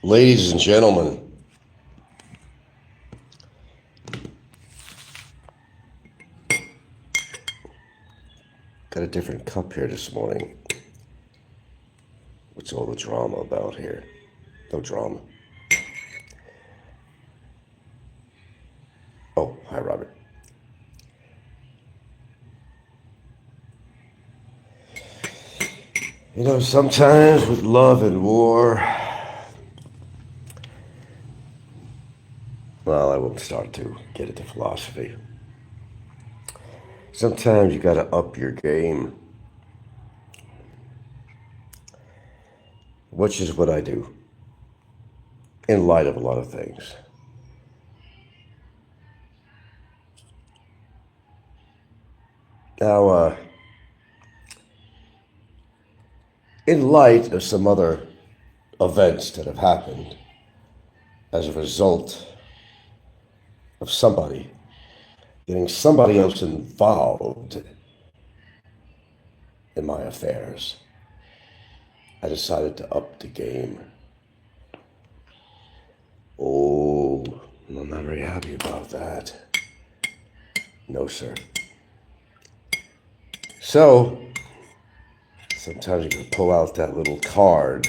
Ladies and gentlemen, got a different cup here this morning. What's all the drama about here? No drama. Oh, hi, Robert. You know, sometimes with love and war, well, I won't start to get into philosophy. Sometimes you gotta up your game, which is what I do in light of a lot of things. Now, in light of some other events that have happened as a result of somebody getting somebody else involved in my affairs, I decided to up the game. Oh, I'm not very happy about that. No, sir. So, sometimes you can pull out that little card,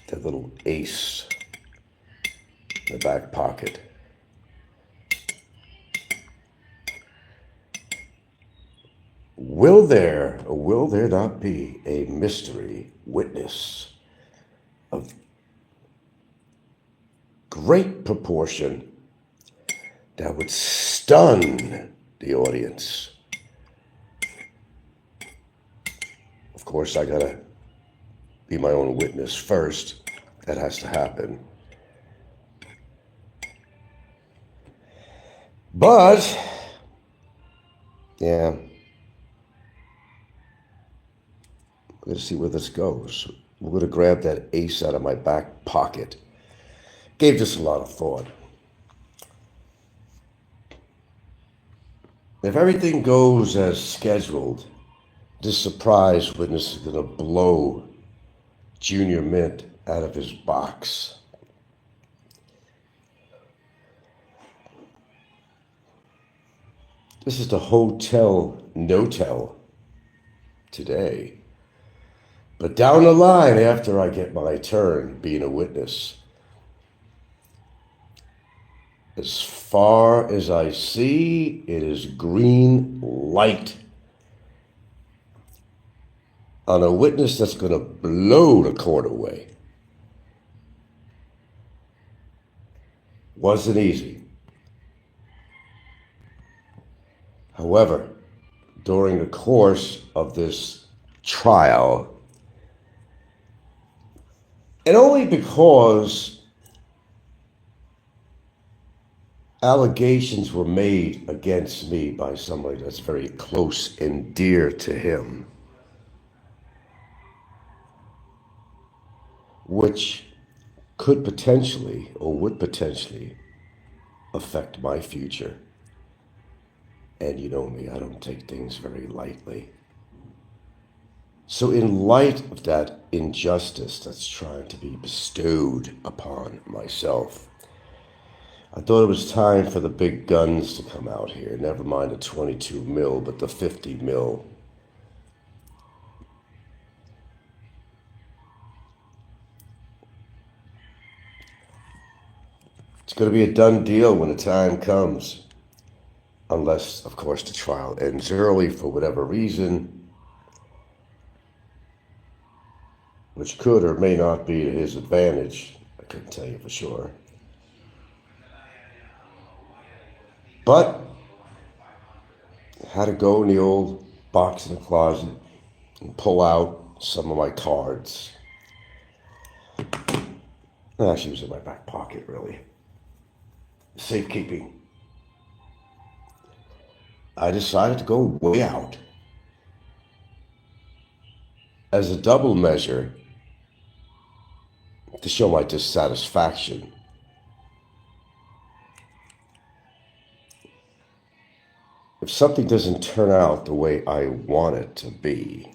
that little ace in the back pocket. Will there or will there not be a mystery witness of great proportion that would stun the audience? Of course, I gotta be my own witness first. That has to happen. But, yeah, we're gonna see where this goes. We're gonna grab that ace out of my back pocket. Gave this a lot of thought. If everything goes as scheduled, this surprise witness is gonna blow Junior Mint out of his box. This is the hotel no-tell today. But down the line, after I get my turn being a witness, as far as I see, it is green light on a witness that's going to blow the court away. Wasn't easy. However, during the course of this trial, and only because allegations were made against me by somebody that's very close and dear to him, which could potentially or would potentially affect my future. And you know me, I don't take things very lightly. So in light of that injustice that's trying to be bestowed upon myself, I thought it was time for the big guns to come out here. Never mind the 22 mil, but the 50 mil. It's going to be a done deal when the time comes. Unless, of course, the trial ends early for whatever reason, which could or may not be to his advantage. I couldn't tell you for sure. But I had to go in the old box in the closet and pull out some of my cards. Actually, it was in my back pocket, really. Safekeeping. I decided to go way out as a double measure to show my dissatisfaction. If something doesn't turn out the way I want it to be,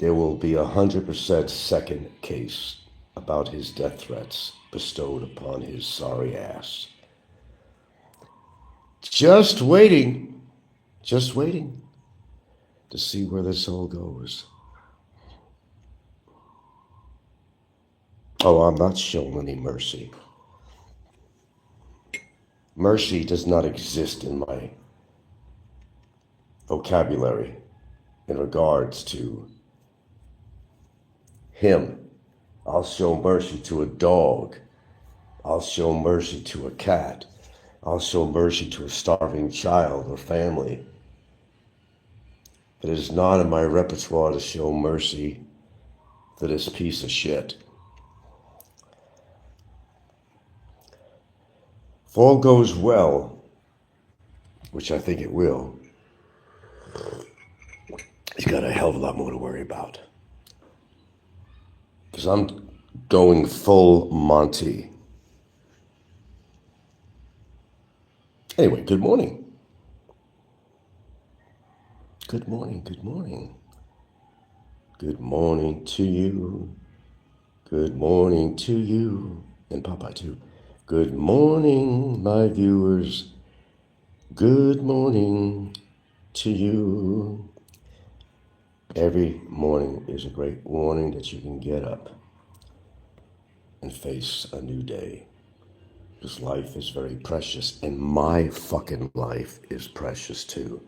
there will be 100% second case about his death threats bestowed upon his sorry ass. Just waiting to see where this all goes. Oh, I'm not showing any mercy. Mercy does not exist in my vocabulary in regards to him. I'll show mercy to a dog. I'll show mercy to a cat. I'll show mercy to a starving child or family. It is not in my repertoire to show mercy to this piece of shit. If all goes well, which I think it will, he's got a hell of a lot more to worry about. Because I'm going full Monty. Anyway, good morning. Good morning, good morning. Good morning to you. Good morning to you. And Popeye too. Good morning, my viewers. Good morning to you. Every morning is a great warning that you can get up and face a new day. Because life is very precious, and my fucking life is precious too.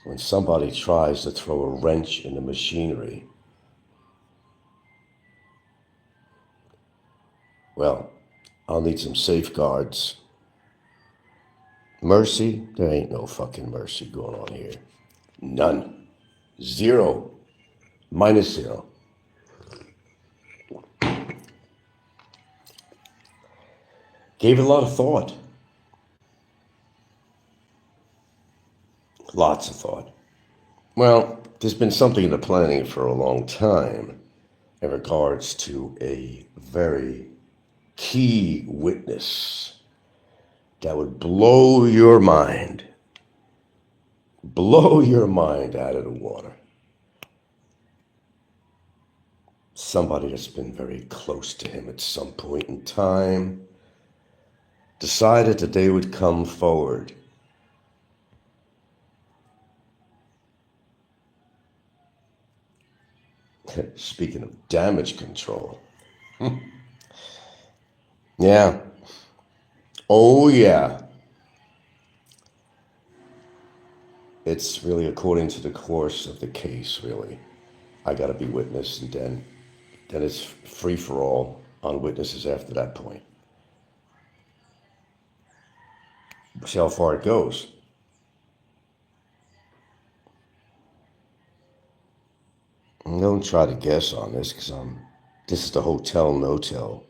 When somebody tries to throw a wrench in the machinery, well, I'll need some safeguards. Mercy? There ain't no fucking mercy going on here. None. Zero. -0. Gave it a lot of thought. Lots of thought. Well, there's been something in the planning for a long time in regards to a very key witness that would blow your mind out of the water. Somebody that's been very close to him at some point in time decided that they would come forward. Speaking of damage control. Yeah. Oh, yeah. It's really according to the course of the case, really. I got to be witness, and then it's free for all on witnesses after that point. See how far it goes. Don't try to guess on this, because this is the hotel no-tell.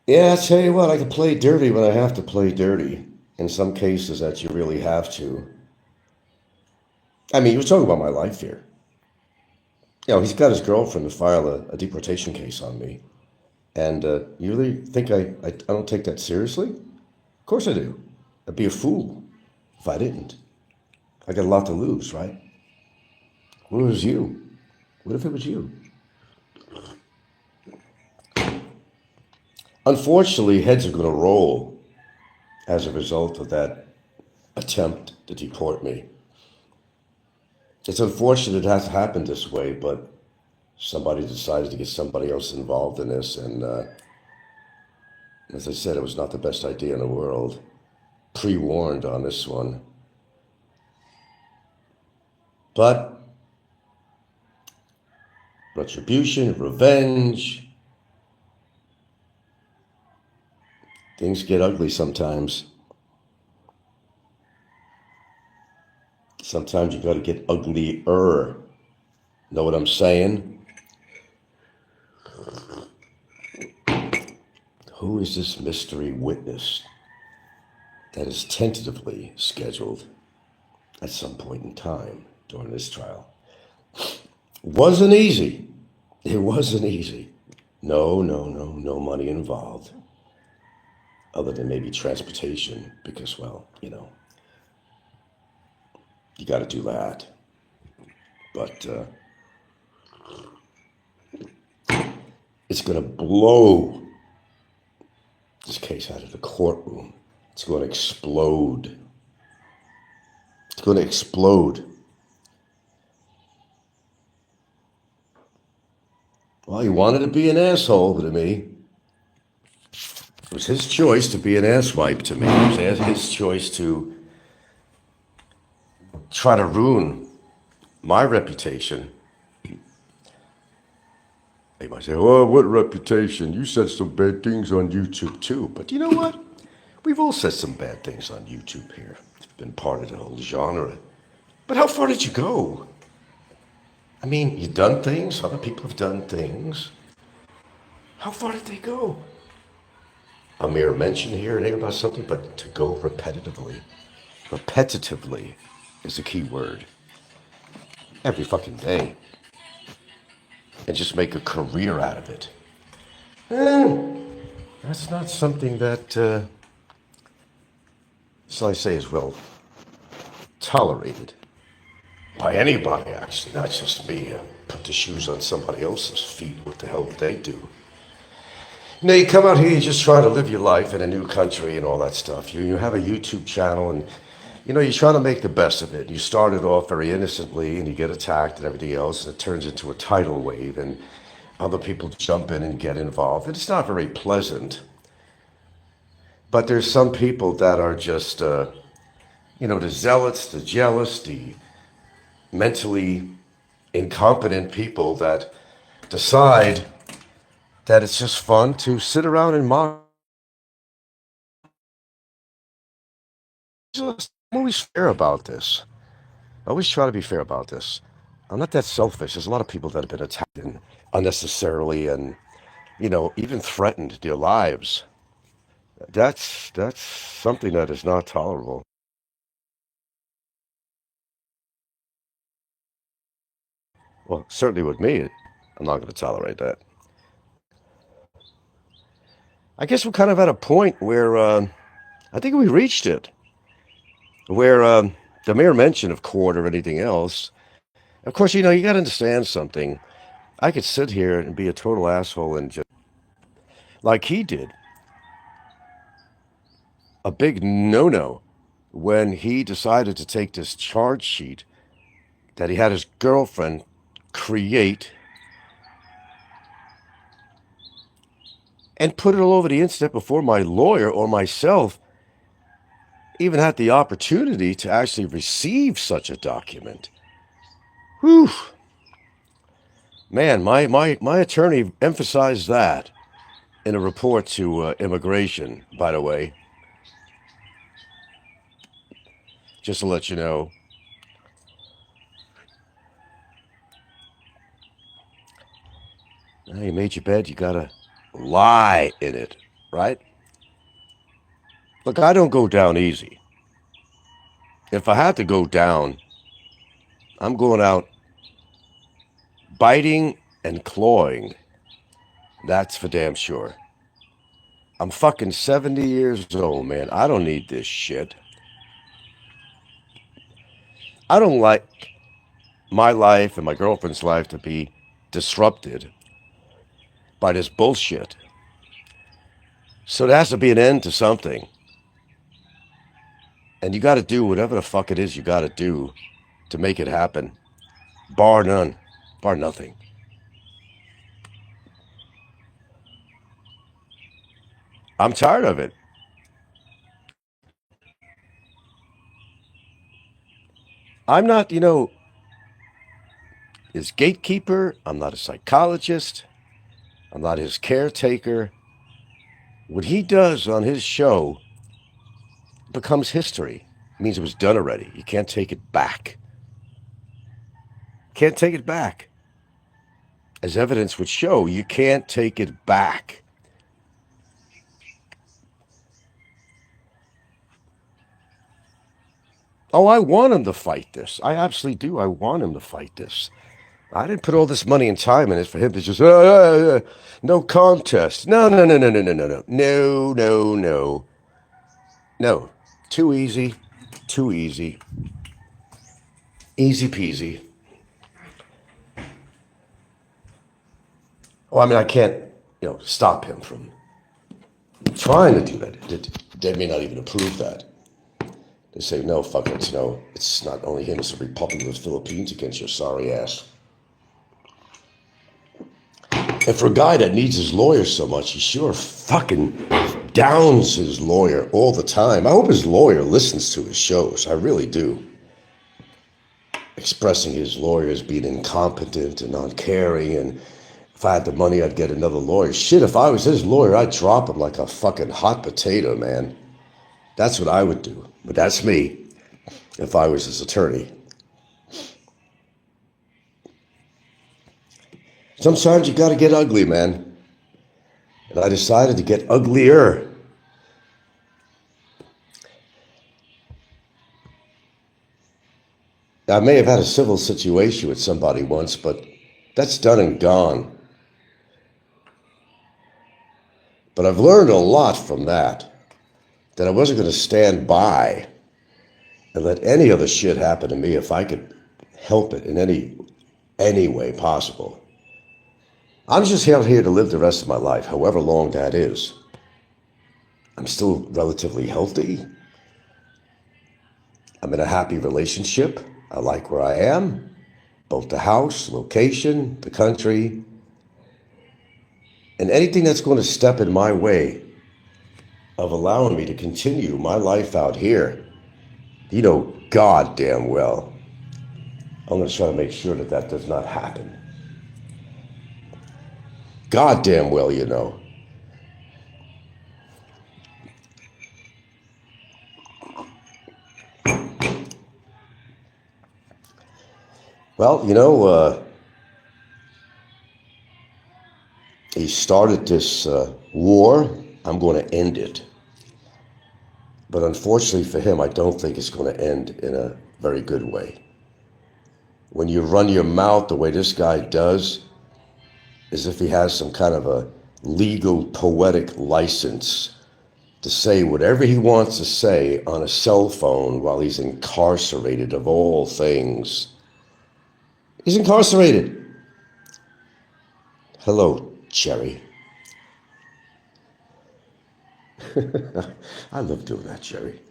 Yeah, I tell you what, I can play dirty when I have to play dirty. In some cases that you really have to. I mean, he was talking about my life here. You know, he's got his girlfriend to file a deportation case on me. And you really think I don't take that seriously? Of course I do. I'd be a fool if I didn't. I got a lot to lose, right? What if it was you? What if it was you? Unfortunately, heads are going to roll as a result of that attempt to deport me. It's unfortunate it has happened this way, but somebody decided to get somebody else involved in this, and as I said, it was not the best idea in the world. Pre-warned on this one. But retribution, revenge, things get ugly sometimes. Sometimes you got to get uglier. Know what I'm saying? Who is this mystery witness that is tentatively scheduled at some point in time during this trial? Wasn't easy. It wasn't easy. No money involved. other than maybe transportation, because, well, you got to do that. But it's going to blow this case out of the courtroom. It's going to explode. It's going to explode. Well, he wanted to be an asshole to me. It was his choice to be an asswipe to me. It was his choice to try to ruin my reputation. They might say, "Oh, what reputation? You said some bad things on YouTube too." But you know what? We've all said some bad things on YouTube here. It's been part of the whole genre. But how far did you go? I mean, you've done things, other people have done things. How far did they go? A mere mention here and there about something, but to go repetitively. Repetitively is the key word. Every fucking day. And just make a career out of it. That's not something that, shall I say, is well tolerated by anybody, actually, not just me. Put the shoes on somebody else's feet. What the hell would they do? You come out here, you just try to live your life in a new country and all that stuff. You have a YouTube channel and, you try to make the best of it. You start it off very innocently and you get attacked and everything else, and it turns into a tidal wave and other people jump in and get involved. And it's not very pleasant. But there's some people that are just, the zealots, the jealous, the mentally incompetent people that decide that it's just fun to sit around and mock. I'm always fair about this. I always try to be fair about this. I'm not that selfish. There's a lot of people that have been attacked unnecessarily and, even threatened their lives. That's something that is not tolerable. Well, certainly with me, I'm not going to tolerate that. I guess we're kind of at a point where I think we reached it, where the mere mention of court or anything else. Of course, you got to understand something. I could sit here and be a total asshole and just, like he did, a big no-no when he decided to take this charge sheet that he had his girlfriend create and put it all over the internet before my lawyer or myself even had the opportunity to actually receive such a document. Whew. Man, my attorney emphasized that in a report to immigration, by the way, just to let you know. Now you made your bed, you gotta lie in it, right? Look, I don't go down easy. If I had to go down, I'm going out biting and clawing. That's for damn sure. I'm fucking 70 years old, man. I don't need this shit. I don't like my life and my girlfriend's life to be disrupted by this bullshit. So there has to be an end to something. And you got to do whatever the fuck it is you got to do to make it happen. Bar none. Bar nothing. I'm tired of it. I'm not, his gatekeeper. I'm not a psychologist. I'm not his caretaker. What he does on his show becomes history. It means it was done already. You can't take it back. Can't take it back. As evidence would show, you can't take it back. Oh, I want him to fight this. I absolutely do. I want him to fight this. I didn't put all this money and time in it for him to just, no contest. No, no, no, no, no, no, no, no, no, no, no, no. Too easy, too easy, easy peasy. Oh, I mean, I can't, stop him from trying to do that. They may not even approve that. They say, no, fuck it, it's not only him, it's the Republic of the Philippines against your sorry ass. And for a guy that needs his lawyer so much, he sure fucking downs his lawyer all the time. I hope his lawyer listens to his shows. I really do. Expressing his lawyer as being incompetent and uncaring, and if I had the money, I'd get another lawyer. Shit, if I was his lawyer, I'd drop him like a fucking hot potato, man. That's what I would do. But that's me, if I was his attorney. Sometimes you gotta get ugly, man. And I decided to get uglier. I may have had a civil situation with somebody once, but that's done and gone. But I've learned a lot from that I wasn't going to stand by and let any other shit happen to me if I could help it in any way possible. I'm just out here to live the rest of my life, however long that is. I'm still relatively healthy. I'm in a happy relationship. I like where I am, both the house, location, the country, and anything that's going to step in my way of allowing me to continue my life out here, you know goddamn well I'm going to try to make sure that does not happen. Goddamn well, you know. Well, he started this war. I'm going to end it. But unfortunately for him, I don't think it's going to end in a very good way. When you run your mouth the way this guy does, as if he has some kind of a legal poetic license to say whatever he wants to say on a cell phone while he's incarcerated, of all things. He's incarcerated. Hello, Jerry. I love doing that, Jerry.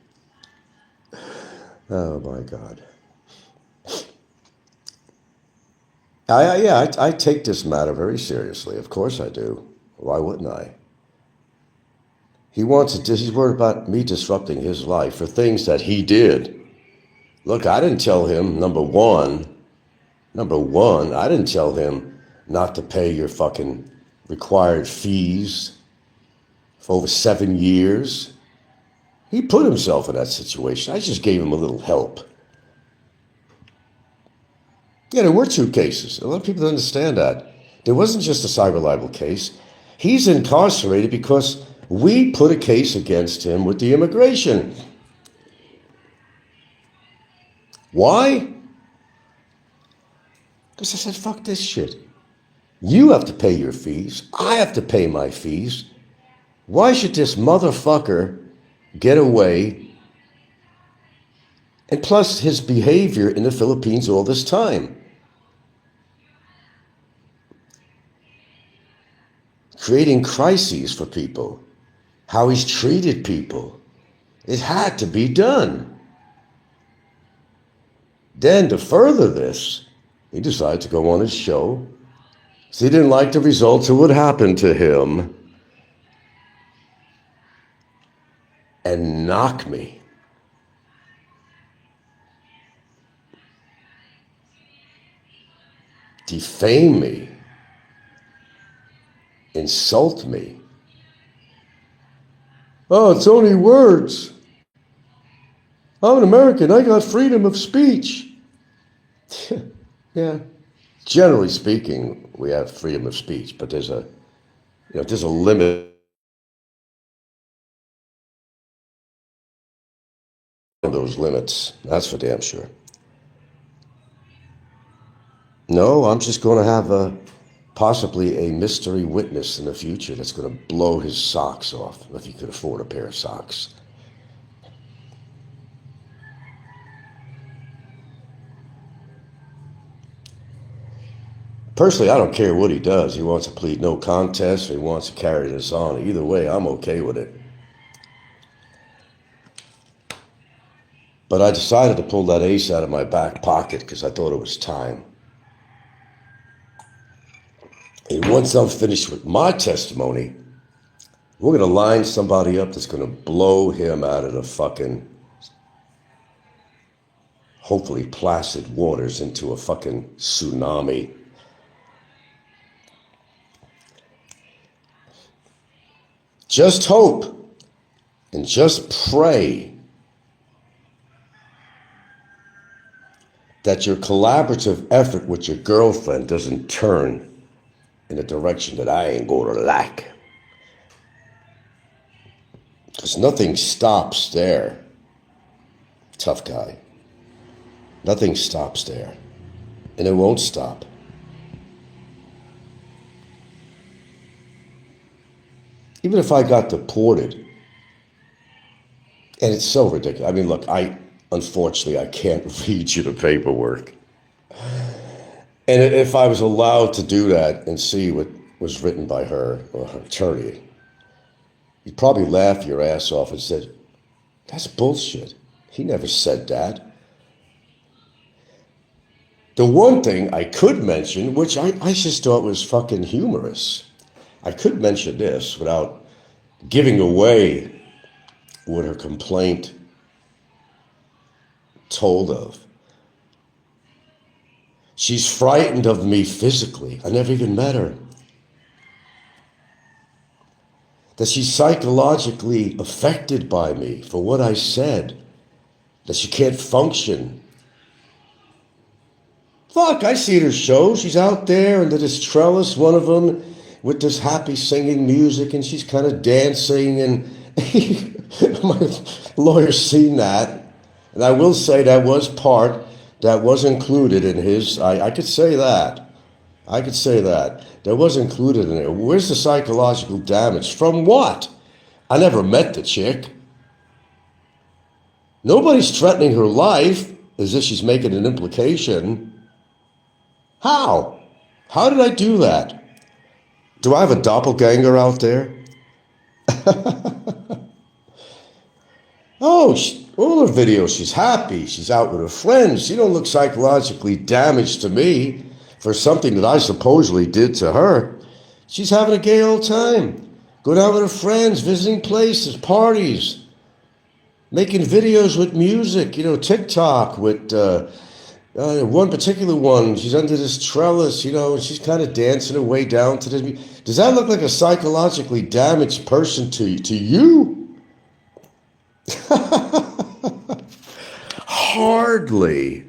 Oh my God. I take this matter very seriously. Of course I do. Why wouldn't I? He's worried about me disrupting his life for things that he did. Look, I didn't tell him, number one, I didn't tell him not to pay your fucking required fees for over 7 years. He put himself in that situation. I just gave him a little help. Yeah, there were 2 cases. A lot of people don't understand that. There wasn't just a cyber libel case. He's incarcerated because we put a case against him with the immigration. Why? Because I said, fuck this shit. You have to pay your fees. I have to pay my fees. Why should this motherfucker get away? And plus his behavior in the Philippines all this time. Creating crises for people. How he's treated people. It had to be done. Then to further this, he decided to go on his show. So he didn't like the results of what happened to him. And knock me. Defame me. Insult me. Oh, it's only words. I'm an American. I got freedom of speech. Yeah. Generally speaking, we have freedom of speech, but there's a limit to those limits. That's for damn sure. No, I'm just going to have possibly a mystery witness in the future that's going to blow his socks off if he could afford a pair of socks. Personally, I don't care what he does. He wants to plead no contest or he wants to carry this on. Either way, I'm okay with it. But I decided to pull that ace out of my back pocket because I thought it was time. And once I'm finished with my testimony, we're going to line somebody up that's going to blow him out of the fucking, hopefully placid waters into a fucking tsunami. Just hope and just pray that your collaborative effort with your girlfriend doesn't turn in a direction that I ain't gonna like. Because nothing stops there, tough guy. Nothing stops there. And it won't stop. Even if I got deported, and it's so ridiculous. I mean, look, unfortunately, I can't read you the paperwork. And if I was allowed to do that and see what was written by her or her attorney, you'd probably laugh your ass off and said, that's bullshit. He never said that. The one thing I could mention, which I just thought was fucking humorous, I could mention this without giving away what her complaint told of. She's frightened of me physically. I never even met her. That she's psychologically affected by me for what I said. That she can't function. Fuck, I see her shows. She's out there under this trellis, one of them, with this happy singing music, and she's kind of dancing, and my lawyer's seen that. And I will say that was included in his, I could say that. I could say that. That was included in it. Where's the psychological damage? From what? I never met the chick. Nobody's threatening her life as if she's making an implication. How? How did I do that? Do I have a doppelganger out there? Oh, all her videos, she's happy. She's out with her friends. She don't look psychologically damaged to me for something that I supposedly did to her. She's having a gay old time. Going out with her friends, visiting places, parties, making videos with music, TikTok with one particular one. She's under this trellis, and she's kind of dancing her way down to this. Does that look like a psychologically damaged person to you? Hardly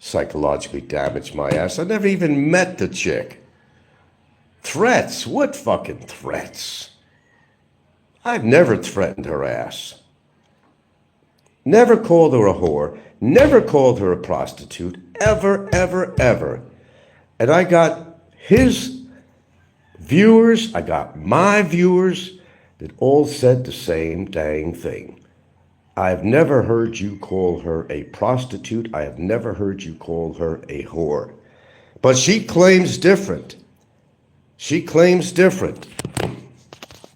psychologically damaged my ass. I never even met the chick. Threats? What fucking threats? I've never threatened her ass. Never called her a whore. Never called her a prostitute. Ever, ever, ever. And I got his viewers, I got my viewers that all said the same dang thing. I've never heard you call her a prostitute. I have never heard you call her a whore. But she claims different. She claims different.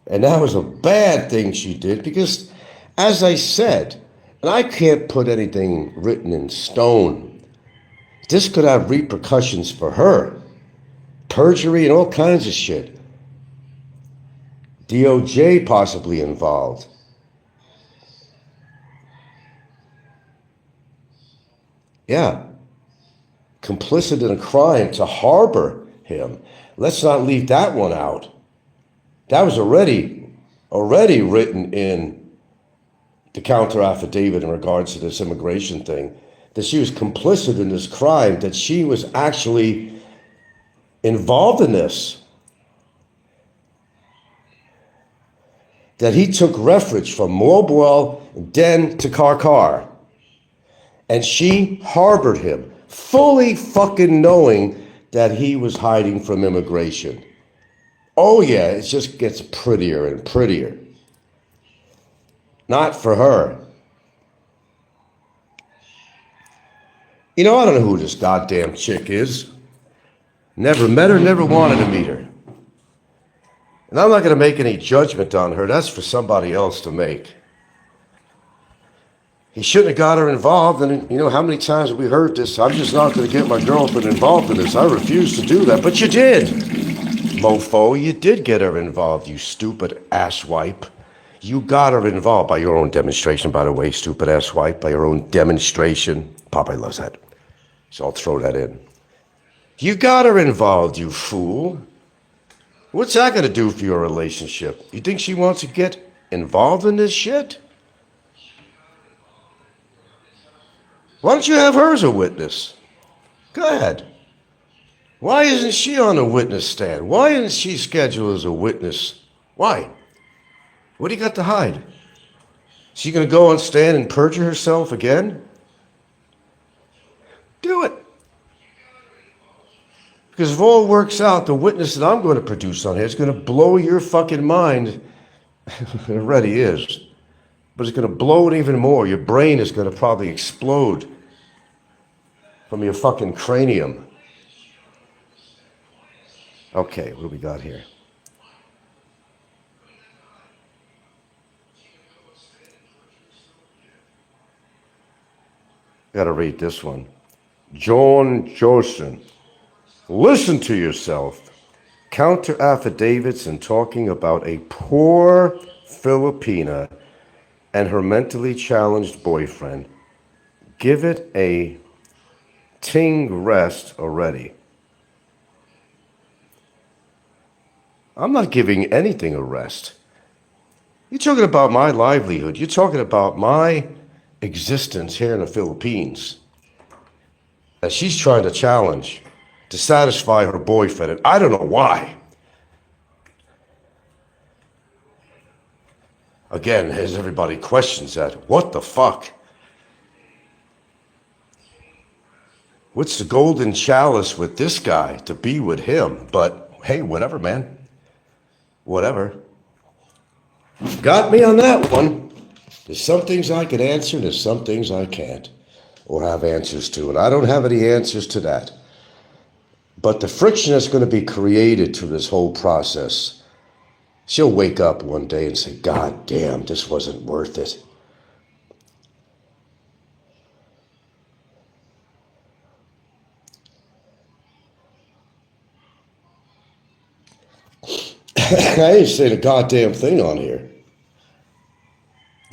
And that was a bad thing she did because, as I said, and I can't put anything written in stone, this could have repercussions for her. Perjury and all kinds of shit. DOJ possibly involved. Yeah. Complicit in a crime to harbor him. Let's not leave that one out. That was already written in the counter affidavit in regards to this immigration thing, that she was complicit in this crime, that she was actually involved in this. That he took refuge from Morbwell, Den to Karkar. And she harbored him fully fucking knowing that he was hiding from immigration. Oh yeah, it just gets prettier and prettier. Not for her. You know, I don't know who this goddamn chick is. Never met her, never wanted to meet her. And I'm not going to make any judgment on her. That's for somebody else to make. He shouldn't have got her involved. And you know how many times have we heard this? I'm just not going to get my girlfriend involved in this. I refuse to do that. But you did. Mofo, you did get her involved, you stupid asswipe. You got her involved by your own demonstration, by the way, stupid asswipe, by your own demonstration. Popeye loves that. So I'll throw that in. You got her involved, you fool. What's that going to do for your relationship? You think she wants to get involved in this shit? Why don't you have her as a witness? Go ahead. Why isn't she on a witness stand? Why isn't she scheduled as a witness? Why? What do you got to hide? She going to go on stand and perjure herself again? Do it. Because if all works out, the witness that I'm going to produce on here is going to blow your fucking mind. It already is. But it's going to blow it even more. Your brain is going to probably explode from your fucking cranium. Okay, what do we got here? Got to read this one. John Josten. Listen to yourself. Counter affidavits and talking about a poor Filipina and her mentally challenged boyfriend. Give it a ting rest already. I'm not giving anything a rest. You're talking about my livelihood. You're talking about my existence here in the Philippines that she's trying to challenge to satisfy her boyfriend, and I don't know why. Again, as everybody questions that, what the fuck? What's the golden chalice with this guy to be with him? But hey, whatever, man. Whatever. Got me on that one. There's some things I can answer, and there's some things I can't or have answers to, and I don't have any answers to that. But the friction that's going to be created through this whole process, she'll wake up one day and say, God damn, this wasn't worth it. I ain't saying a goddamn thing on here.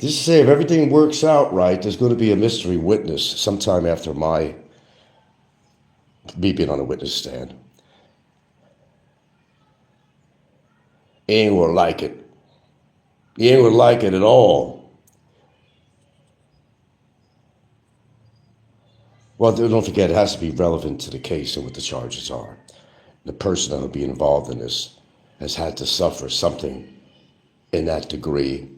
Just say if everything works out right, there's going to be a mystery witness sometime after me being on a witness stand. He ain't gonna like it. He ain't gonna like it at all. Well, don't forget, it has to be relevant to the case and what the charges are. The person that will be involved in this has had to suffer something in that degree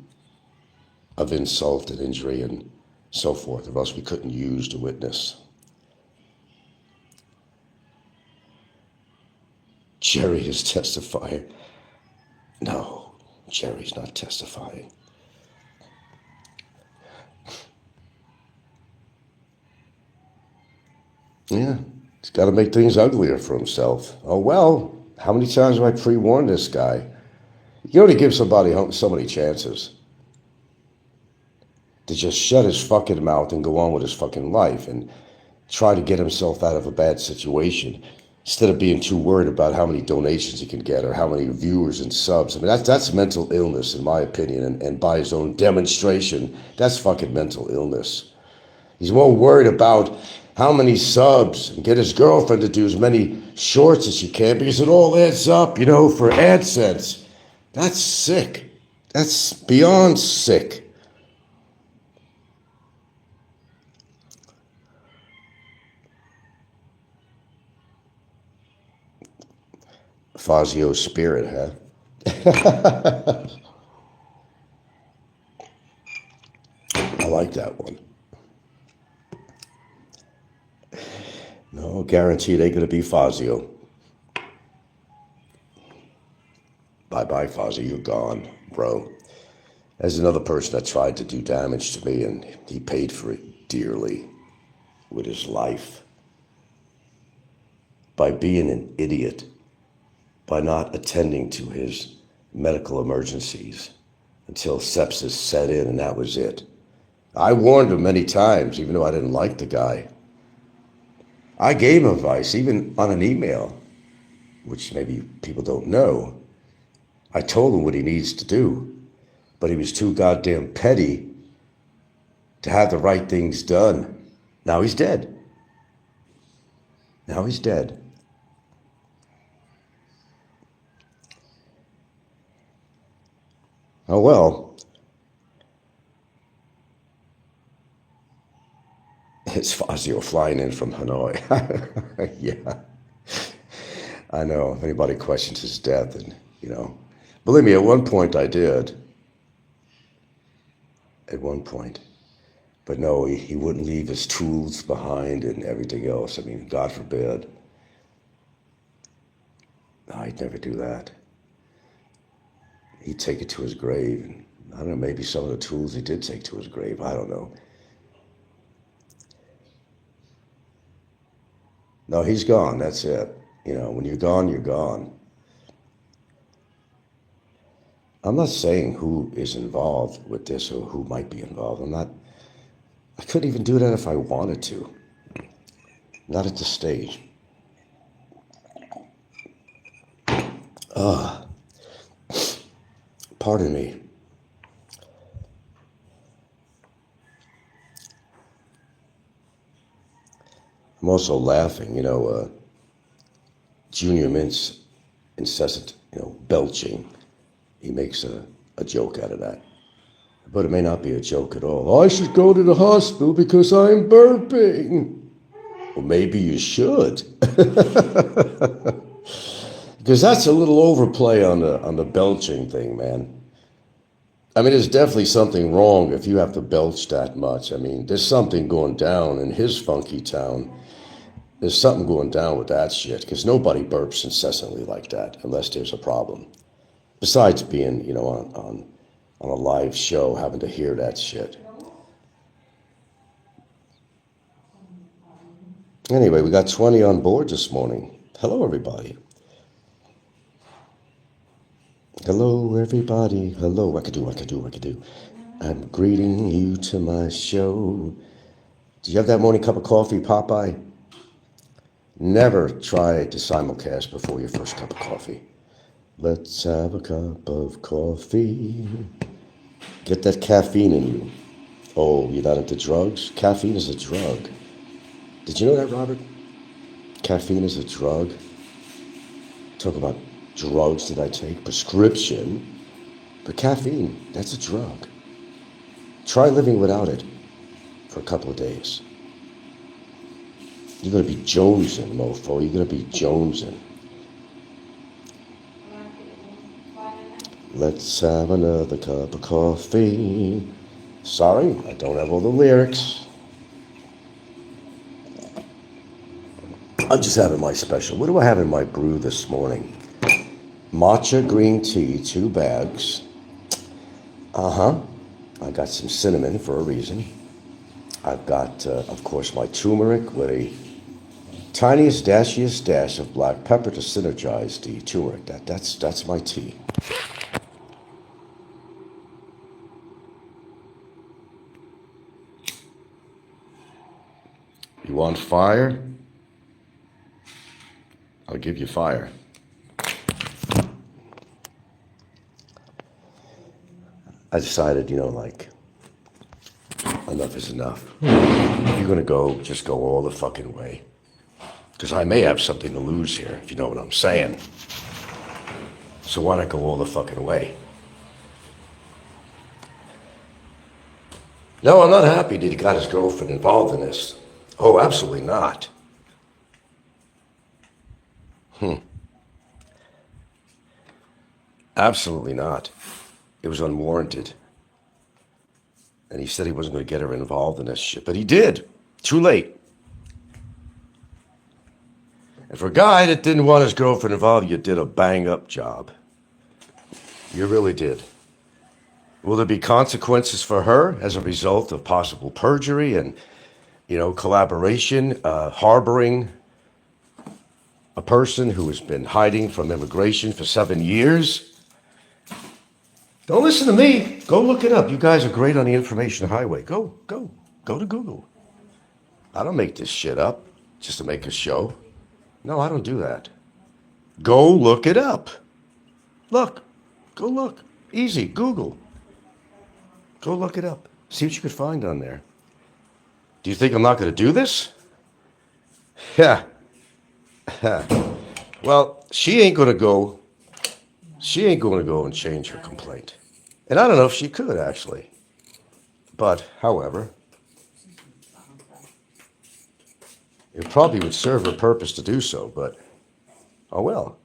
of insult and injury and so forth, or else we couldn't use the witness. Jerry is testifying. No, Jerry's not testifying. Yeah, he's got to make things uglier for himself. Oh, well, how many times have I pre-warned this guy? You can only give somebody so many chances to just shut his fucking mouth and go on with his fucking life and try to get himself out of a bad situation instead of being too worried about how many donations he can get or how many viewers and subs. I mean, that's mental illness, in my opinion, and by his own demonstration, that's fucking mental illness. He's more worried about how many subs and get his girlfriend to do as many shorts as she can because it all adds up, you know, for AdSense. That's sick. That's beyond sick. Fazio spirit, huh? I like that one. No, guarantee they going to be Fazio. Bye-bye, Fazio. You're gone, bro. There's another person that tried to do damage to me, and he paid for it dearly with his life. By being an idiot, by not attending to his medical emergencies until sepsis set in, and that was it. I warned him many times, even though I didn't like the guy. I gave him advice, even on an email, which maybe people don't know. I told him what he needs to do, but he was too goddamn petty to have the right things done. Now he's dead. Now he's dead. Oh well. It's Fazio flying in from Hanoi. Yeah, I know. If anybody questions his death, and believe me, at one point I did. At one point. But no, he wouldn't leave his tools behind and everything else. I mean, God forbid. No, he'd never do that. He'd take it to his grave. And I don't know, maybe some of the tools he did take to his grave. I don't know. No, he's gone. That's it. When you're gone, you're gone. I'm not saying who is involved with this or who might be involved. I couldn't even do that if I wanted to. Not at this stage. Pardon me. I'm also laughing, Junior Mint's incessant, belching. He makes a joke out of that. But it may not be a joke at all. I should go to the hospital because I'm burping. Well, maybe you should. Because that's a little overplay on the belching thing, man. I mean, there's definitely something wrong if you have to belch that much. I mean, there's something going down in his funky town. There's something going down with that shit, because nobody burps incessantly like that unless there's a problem. Besides being, on a live show, having to hear that shit. Anyway, we got 20 on board this morning. Hello, everybody. Hello, everybody. Hello, wackadoo. I'm greeting you to my show. Did you have that morning cup of coffee, Popeye? Never try to simulcast before your first cup of coffee. Let's have a cup of coffee. Get that caffeine in you. Oh, you're not into drugs? Caffeine is a drug. Did you know that, Robert? Caffeine is a drug. Talk about drugs that I take, prescription. But caffeine, that's a drug. Try living without it for a couple of days. You're going to be jonesing, mofo. You're going to be jonesing. Let's have another cup of coffee. Sorry, I don't have all the lyrics. I'm just having my special. What do I have in my brew this morning? Matcha green tea, 2 bags. I got some cinnamon for a reason. I've got, of course, my turmeric with a tiniest, dashiest dash of black pepper to synergize the turmeric. That's my tea. You want fire? I'll give you fire. I decided, enough is enough. If you're going to go, just go all the fucking way. Because I may have something to lose here, if you know what I'm saying. So why not go all the fucking way? No, I'm not happy that he got his girlfriend involved in this. Oh, absolutely not. Absolutely not. It was unwarranted. And he said he wasn't going to get her involved in this shit, but he did. Too late. And for a guy that didn't want his girlfriend involved, you did a bang-up job. You really did. Will there be consequences for her as a result of possible perjury and, collaboration, harboring a person who has been hiding from immigration for 7 years? Don't listen to me. Go look it up. You guys are great on the information highway. Go to Google. I don't make this shit up just to make a show. No, I don't do that. Go look it up. Go look. Easy, Google. Go look it up. See what you could find on there. Do you think I'm not going to do this? Yeah. Well, she ain't going to go and change her complaint. And I don't know if she could, actually. But, however, it probably would serve her purpose to do so, but, oh well.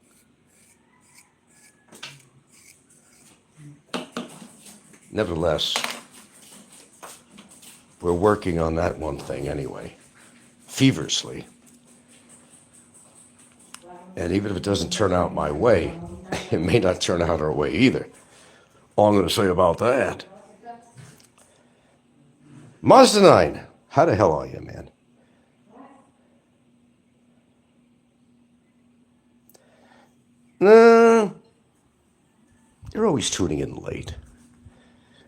Nevertheless, we're working on that one thing anyway, feverishly. And even if it doesn't turn out my way, it may not turn out our way either. All I'm going to say about that. Mazda 9, how the hell are you, man? You're always tuning in late.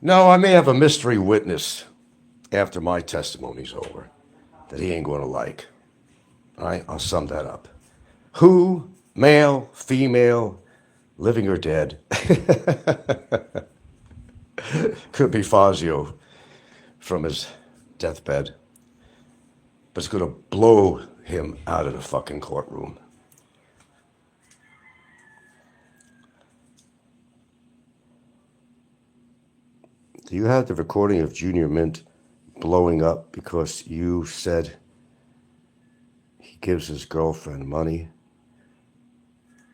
No, I may have a mystery witness after my testimony's over that he ain't going to like. All right, I'll sum that up. Who, male, female, living or dead, could be Fazio from his deathbed, but it's going to blow him out of the fucking courtroom. Do you have the recording of Junior Mint blowing up because you said he gives his girlfriend money?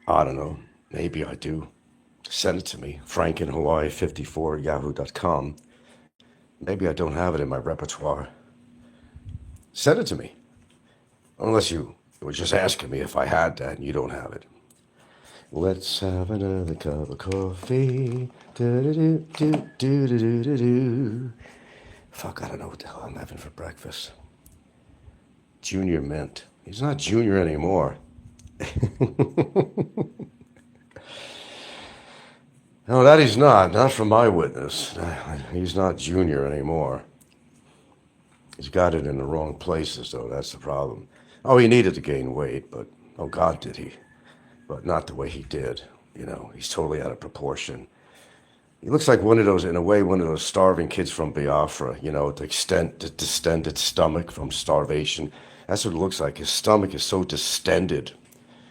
I don't know. Maybe I do. Send it to me. frankinhawaii54@yahoo.com. Maybe I don't have it in my repertoire. Send it to me. Unless you were just asking me if I had that and you don't have it. Let's have another cup of coffee. Do-do-do-do-do-do-do-do. Fuck, I don't know what the hell I'm having for breakfast. Junior Mint. He's not Junior anymore. No, that he's not. Not from my witness. He's not Junior anymore. He's got it in the wrong places, though. That's the problem. Oh, he needed to gain weight, but oh God, did he? But not the way he did. He's totally out of proportion. He looks like one of those, in a way, one of those starving kids from Biafra, the distended stomach from starvation. That's what it looks like. His stomach is so distended.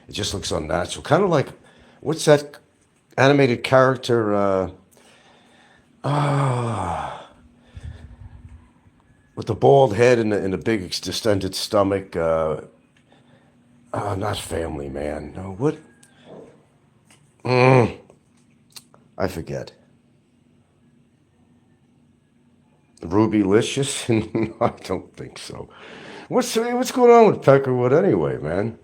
It just looks unnatural. Kind of like, what's that animated character, with the bald head and the big distended stomach, not Family Man. No, what? I forget. Rubylicious? No, I don't think so. What's going on with Peckerwood anyway, man?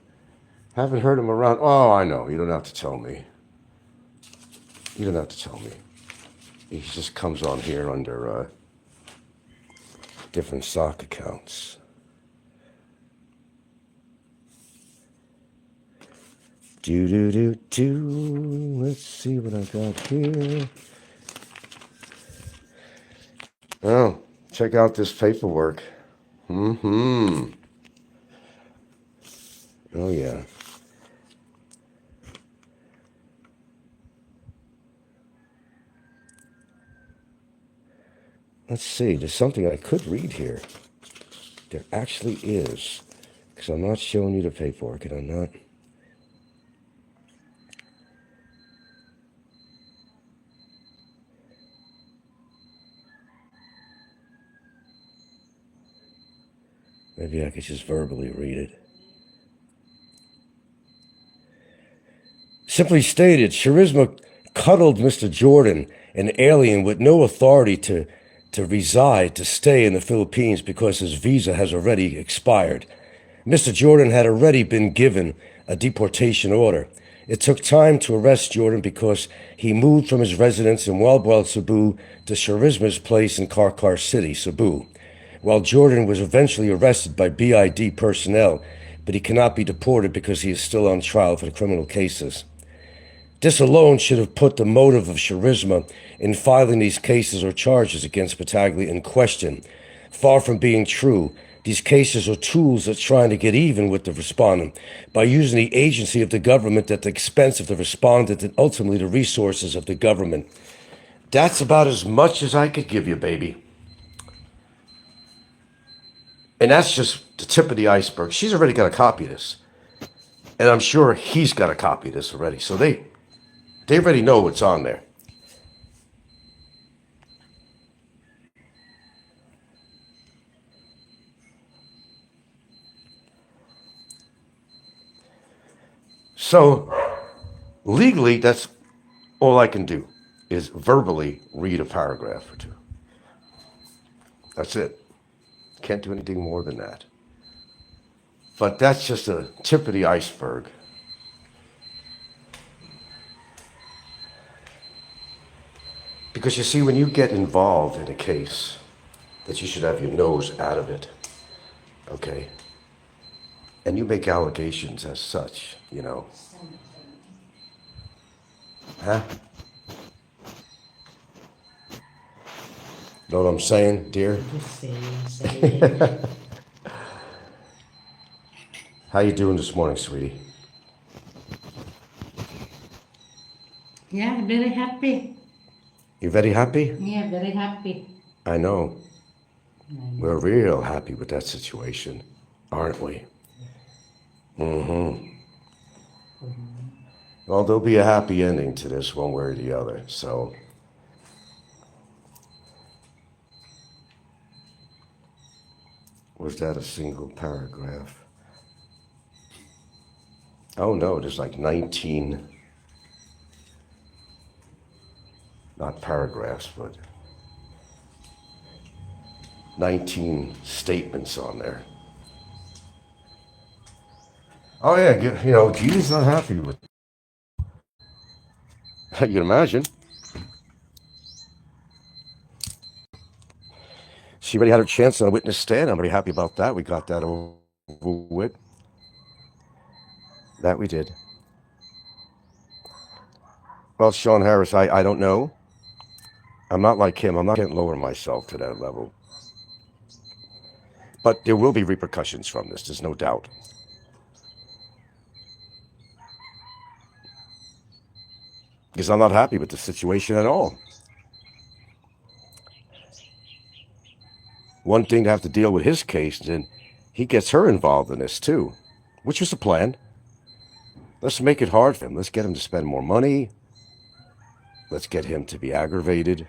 Haven't heard him around. Oh, I know. You don't have to tell me. You don't have to tell me. He just comes on here under different sock accounts. Let's see what I got here. Oh, check out this paperwork. Oh, yeah. Let's see. There's something I could read here. There actually is. Because I'm not showing you the paperwork, and I'm not. Maybe I could just verbally read it. Simply stated, Charisma cuddled Mr. Jordan, an alien with no authority to stay in the Philippines because his visa has already expired. Mr. Jordan had already been given a deportation order. It took time to arrest Jordan because he moved from his residence in Walbwell, Cebu, to Charisma's place in Karkar City, Cebu. While Jordan was eventually arrested by BID personnel, but he cannot be deported because he is still on trial for the criminal cases. This alone should have put the motive of Charisma in filing these cases or charges against Battaglia in question. Far from being true, these cases are tools that's trying to get even with the respondent by using the agency of the government at the expense of the respondent and ultimately the resources of the government. That's about as much as I could give you, baby. And that's just the tip of the iceberg. She's already got a copy of this. And I'm sure he's got a copy of this already. So they already know what's on there. So legally, that's all I can do is verbally read a paragraph or two. That's it. Can't do anything more than that. But that's just a tip of the iceberg. Because you see, when you get involved in a case, that you should have your nose out of it, okay? And you make allegations as such, you know. Huh? Know what I'm saying, dear? Just saying. How you doing this morning, sweetie? Yeah, very happy. You very happy? Yeah, very happy. I know. We're real happy with that situation, aren't we? Mm-hmm. Well, there'll be a happy ending to this one way or the other, so. Was that a single paragraph? Oh no, there's like 19, not paragraphs, but 19 statements on there. Oh yeah, you know, Jesus not happy with it. You can imagine. She already had her chance on a witness stand. I'm very happy about that. We got that over with. That we did. Well, Sean Harris, I don't know. I'm not like him. I'm not going to lower myself to that level. But there will be repercussions from this. There's no doubt. Because I'm not happy with the situation at all. One thing to have to deal with his case, and then he gets her involved in this too, which was the plan. Let's make it hard for him. Let's get him to spend more money. Let's get him to be aggravated.